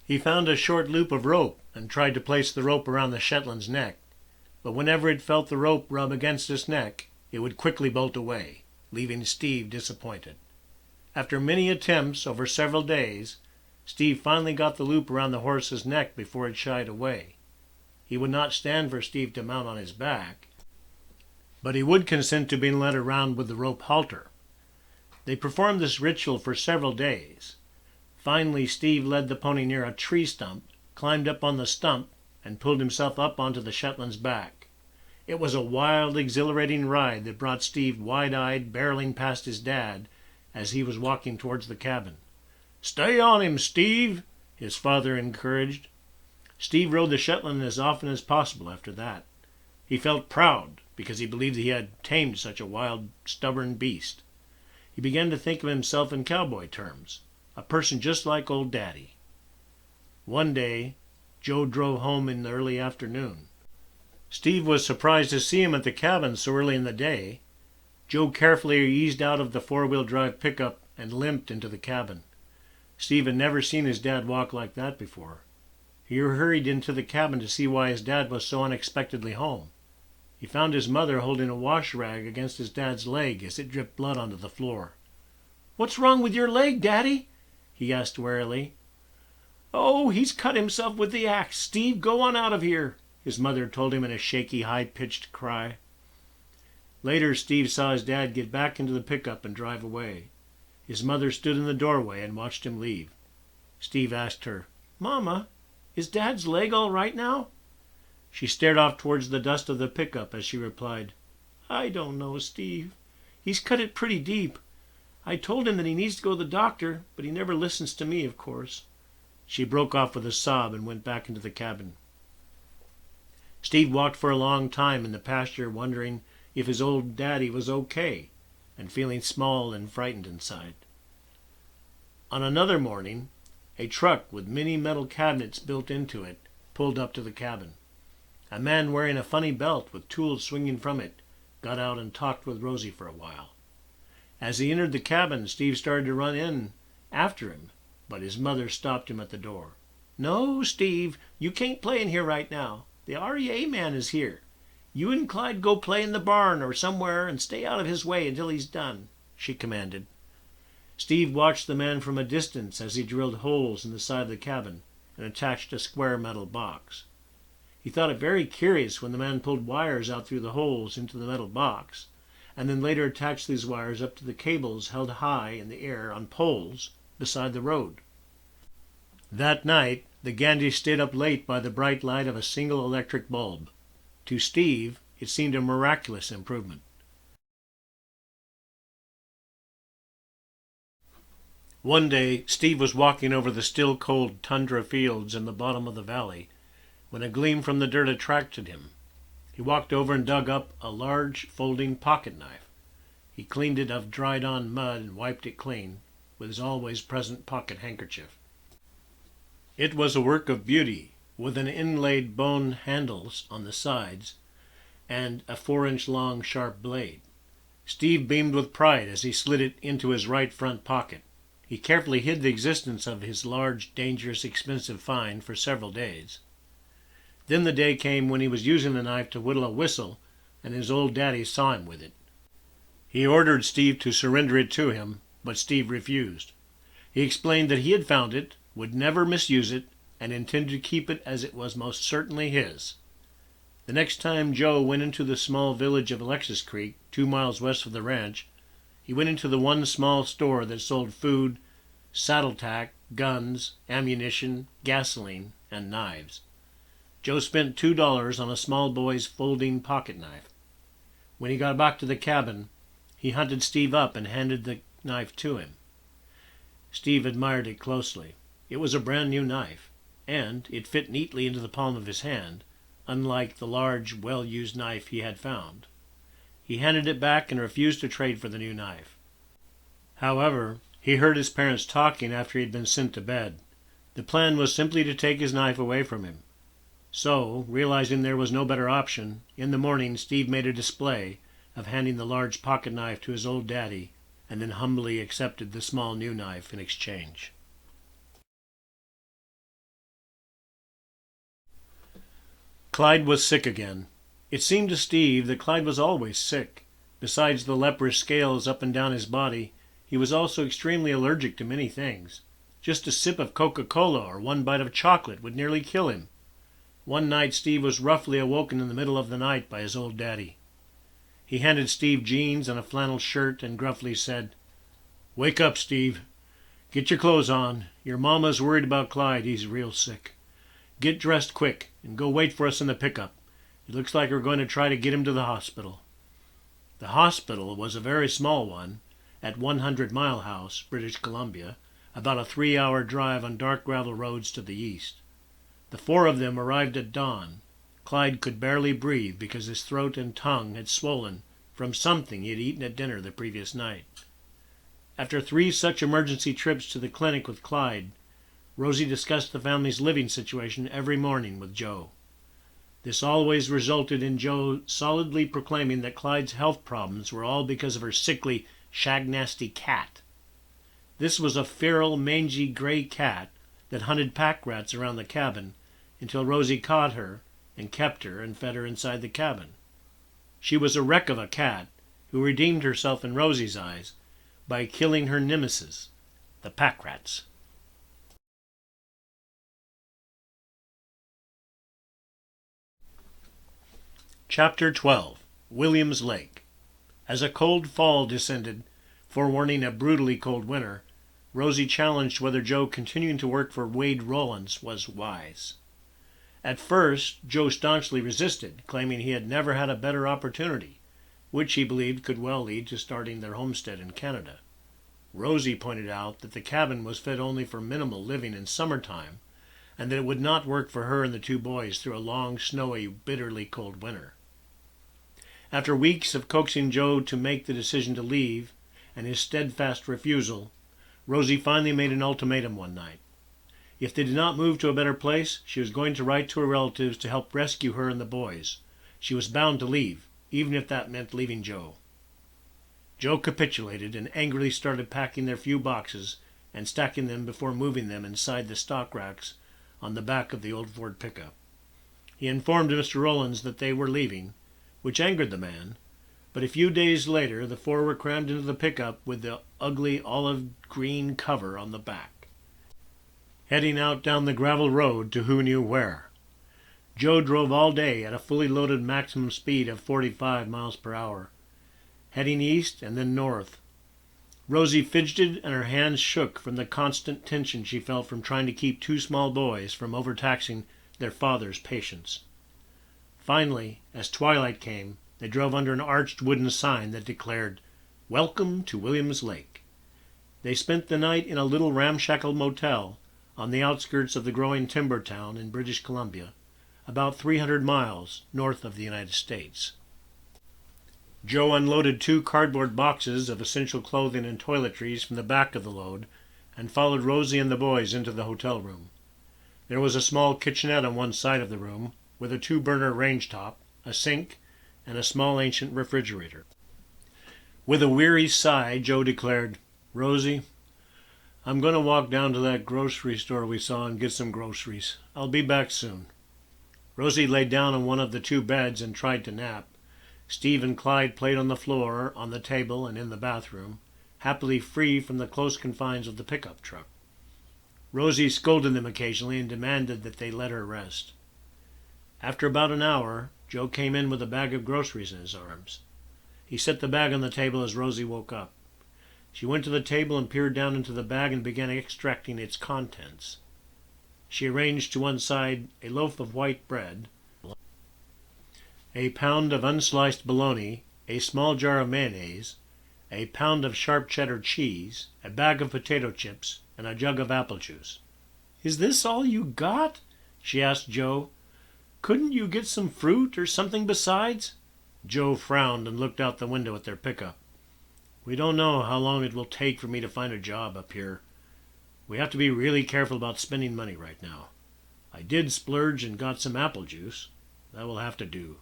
He found a short loop of rope and tried to place the rope around the Shetland's neck, but whenever it felt the rope rub against its neck, it would quickly bolt away, leaving Steve disappointed. After many attempts over several days, Steve finally got the loop around the horse's neck before it shied away. He would not stand for Steve to mount on his back, but he would consent to being led around with the rope halter. They performed this ritual for several days. Finally, Steve led the pony near a tree stump, climbed up on the stump, and pulled himself up onto the Shetland's back. It was a wild, exhilarating ride that brought Steve wide-eyed, barreling past his dad as he was walking towards the cabin. "Stay on him, Steve," his father encouraged. Steve rode the Shetland as often as possible after that. He felt proud because he believed he had tamed such a wild, stubborn beast. He began to think of himself in cowboy terms, a person just like old Daddy. One day, Joe drove home in the early afternoon. Steve was surprised to see him at the cabin so early in the day. Joe carefully eased out of the four-wheel drive pickup and limped into the cabin. Steve had never seen his dad walk like that before. He hurried into the cabin to see why his dad was so unexpectedly home. He found his mother holding a wash rag against his dad's leg as it dripped blood onto the floor. "What's wrong with your leg, Daddy?" he asked warily. "Oh, he's cut himself with the axe. Steve, go on out of here," his mother told him in a shaky, high-pitched cry. Later, Steve saw his dad get back into the pickup and drive away. His mother stood in the doorway and watched him leave. Steve asked her, "Mama, is Dad's leg all right now?" She stared off towards the dust of the pickup as she replied, "I don't know, Steve. He's cut it pretty deep. I told him that he needs to go to the doctor, but he never listens to me, of course." She broke off with a sob and went back into the cabin. Steve walked for a long time in the pasture, wondering if his old daddy was okay, and feeling small and frightened inside. On another morning, a truck with many metal cabinets built into it pulled up to the cabin. A man wearing a funny belt with tools swinging from it got out and talked with Rosie for a while. As he entered the cabin, Steve started to run in after him, but his mother stopped him at the door. "No, Steve, you can't play in here right now. The REA man is here. You and Clyde go play in the barn or somewhere and stay out of his way until he's done," she commanded. Steve watched the man from a distance as he drilled holes in the side of the cabin and attached a square metal box. He thought it very curious when the man pulled wires out through the holes into the metal box, and then later attached these wires up to the cables held high in the air on poles beside the road. That night, the Gandys stayed up late by the bright light of a single electric bulb. To Steve, it seemed a miraculous improvement. One day, Steve was walking over the still cold tundra fields in the bottom of the valley when a gleam from the dirt attracted him. He walked over and dug up a large folding pocket knife. He cleaned it of dried-on mud and wiped it clean with his always-present pocket handkerchief. It was a work of beauty, with an inlaid bone handles on the sides and a 4-inch long sharp blade. Steve beamed with pride as he slid it into his right front pocket. He carefully hid the existence of his large, dangerous, expensive find for several days. Then the day came when he was using the knife to whittle a whistle, and his old daddy saw him with it. He ordered Steve to surrender it to him, but Steve refused. He explained that he had found it, would never misuse it, and intended to keep it as it was most certainly his. The next time Joe went into the small village of Alexis Creek, 2 miles west of the ranch, he went into the one small store that sold food, saddle tack, guns, ammunition, gasoline, and knives. Joe spent $2 on a small boy's folding pocket knife. When he got back to the cabin, he hunted Steve up and handed the knife to him. Steve admired it closely. It was a brand new knife, and it fit neatly into the palm of his hand, unlike the large, well-used knife he had found. He handed it back and refused to trade for the new knife. However, he heard his parents talking after he had been sent to bed. The plan was simply to take his knife away from him. So, realizing there was no better option, in the morning Steve made a display of handing the large pocket knife to his old daddy, and then humbly accepted the small new knife in exchange. Clyde was sick again. It seemed to Steve that Clyde was always sick. Besides the leprous scales up and down his body, he was also extremely allergic to many things. Just a sip of Coca-Cola or one bite of chocolate would nearly kill him. One night Steve was roughly awoken in the middle of the night by his old daddy. He handed Steve jeans and a flannel shirt and gruffly said, "Wake up, Steve. Get your clothes on. Your mama's worried about Clyde. He's real sick. Get dressed quick and go wait for us in the pickup. It looks like we're going to try to get him to the hospital." The hospital was a very small one at 100 Mile House, British Columbia, about a 3-hour drive on dark gravel roads to the east. The four of them arrived at dawn. Clyde could barely breathe because his throat and tongue had swollen from something he had eaten at dinner the previous night. After 3 such emergency trips to the clinic with Clyde, Rosie discussed the family's living situation every morning with Joe. This always resulted in Joe solidly proclaiming that Clyde's health problems were all because of her sickly, shag-nasty cat. This was a feral, mangy gray cat that hunted pack rats around the cabin until Rosie caught her and kept her and fed her inside the cabin. She was a wreck of a cat who redeemed herself in Rosie's eyes by killing her nemesis, the pack rats. Chapter 12. Williams Lake. As a cold fall descended, forewarning a brutally cold winter, Rosie challenged whether Joe continuing to work for Wade Rollins was wise. At first, Joe staunchly resisted, claiming he had never had a better opportunity, which he believed could well lead to starting their homestead in Canada. Rosie pointed out that the cabin was fit only for minimal living in summertime, and that it would not work for her and the 2 boys through a long, snowy, bitterly cold winter. After weeks of coaxing Joe to make the decision to leave, and his steadfast refusal, Rosie finally made an ultimatum one night. If they did not move to a better place, she was going to write to her relatives to help rescue her and the boys. She was bound to leave, even if that meant leaving Joe. Joe capitulated and angrily started packing their few boxes and stacking them before moving them inside the stock racks on the back of the old Ford pickup. He informed Mr. Rollins that they were leaving, which angered the man, but a few days later the 4 were crammed into the pickup with the ugly olive green cover on the back, heading out down the gravel road to who knew where. Joe drove all day at a fully loaded maximum speed of 45 miles per hour, heading east and then north. Rosie fidgeted and her hands shook from the constant tension she felt from trying to keep 2 small boys from overtaxing their father's patience. Finally, as twilight came, they drove under an arched wooden sign that declared, "Welcome to Williams Lake." They spent the night in a little ramshackle motel on the outskirts of the growing timber town in British Columbia, about 300 miles north of the United States. Joe unloaded 2 cardboard boxes of essential clothing and toiletries from the back of the load and followed Rosie and the boys into the hotel room. There was a small kitchenette on one side of the room, with a 2-burner range top, a sink, and a small ancient refrigerator. With a weary sigh, Joe declared, "Rosie, I'm going to walk down to that grocery store we saw and get some groceries. I'll be back soon." Rosie lay down on one of the 2 beds and tried to nap. Steve and Clyde played on the floor, on the table, and in the bathroom, happily free from the close confines of the pickup truck. Rosie scolded them occasionally and demanded that they let her rest. After about an hour, Joe came in with a bag of groceries in his arms. He set the bag on the table as Rosie woke up. She went to the table and peered down into the bag and began extracting its contents. She arranged to one side a loaf of white bread, a pound of unsliced bologna, a small jar of mayonnaise, a pound of sharp cheddar cheese, a bag of potato chips, and a jug of apple juice. "Is this all you got?" she asked Joe. "Couldn't you get some fruit or something besides?" Joe frowned and looked out the window at their pickup. "We don't know how long it will take for me to find a job up here. We have to be really careful about spending money right now. I did splurge and got some apple juice. That will have to do."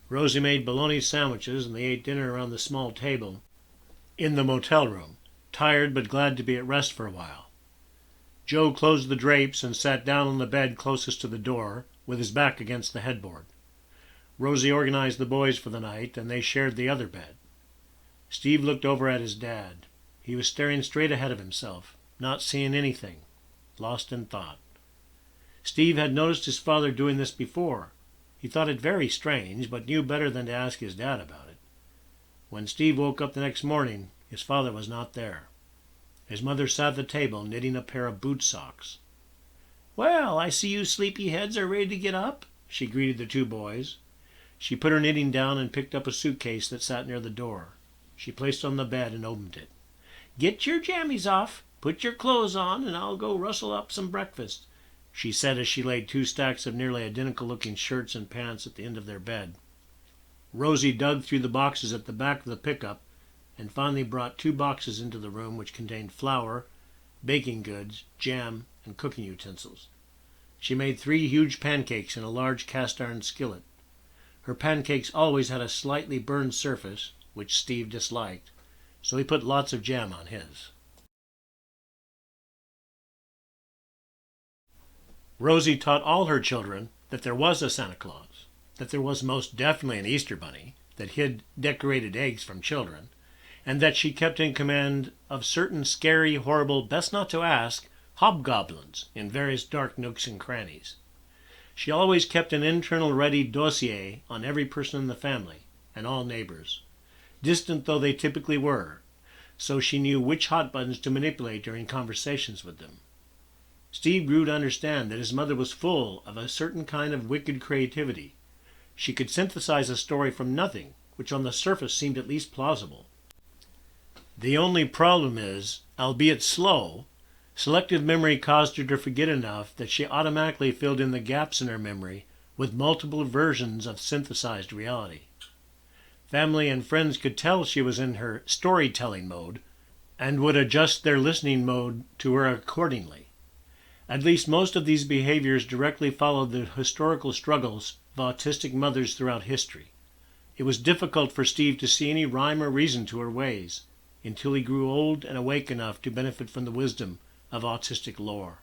Rosie made bologna sandwiches and they ate dinner around the small table in the motel room, tired but glad to be at rest for a while. Joe closed the drapes and sat down on the bed closest to the door, with his back against the headboard. Rosie organized the boys for the night, and they shared the other bed. Steve looked over at his dad. He was staring straight ahead of himself, not seeing anything, lost in thought. Steve had noticed his father doing this before. He thought it very strange, but knew better than to ask his dad about it. When Steve woke up the next morning, his father was not there. His mother sat at the table knitting a pair of boot socks. "Well, I see you sleepyheads are ready to get up," she greeted the two boys. She put her knitting down and picked up a suitcase that sat near the door. She placed it on the bed and opened it. "Get your jammies off, put your clothes on, and I'll go rustle up some breakfast," she said as she laid 2 stacks of nearly identical-looking shirts and pants at the end of their bed. Rosie dug through the boxes at the back of the pickup and finally brought 2 boxes into the room which contained flour, baking goods, jam, and cooking utensils. She made 3 huge pancakes in a large cast-iron skillet. Her pancakes always had a slightly burned surface, which Steve disliked, so he put lots of jam on his. Rosie taught all her children that there was a Santa Claus, that there was most definitely an Easter Bunny that hid decorated eggs from children, and that she kept in command of certain scary, horrible, best not to ask, hobgoblins in various dark nooks and crannies. She always kept an internal ready dossier on every person in the family and all neighbors, distant though they typically were, so she knew which hot buttons to manipulate during conversations with them. Steve grew to understand that his mother was full of a certain kind of wicked creativity. She could synthesize a story from nothing, which on the surface seemed at least plausible. The only problem is, albeit slow, selective memory caused her to forget enough that she automatically filled in the gaps in her memory with multiple versions of synthesized reality. Family and friends could tell she was in her storytelling mode and would adjust their listening mode to her accordingly. At least most of these behaviors directly followed the historical struggles of autistic mothers throughout history. It was difficult for Steve to see any rhyme or reason to her ways until he grew old and awake enough to benefit from the wisdom of autistic lore.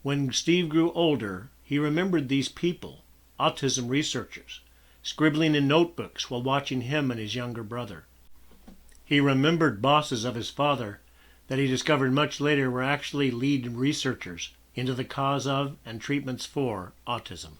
When Steve grew older, he remembered these people, autism researchers, scribbling in notebooks while watching him and his younger brother. He remembered bosses of his father that he discovered much later were actually lead researchers into the cause of and treatments for autism.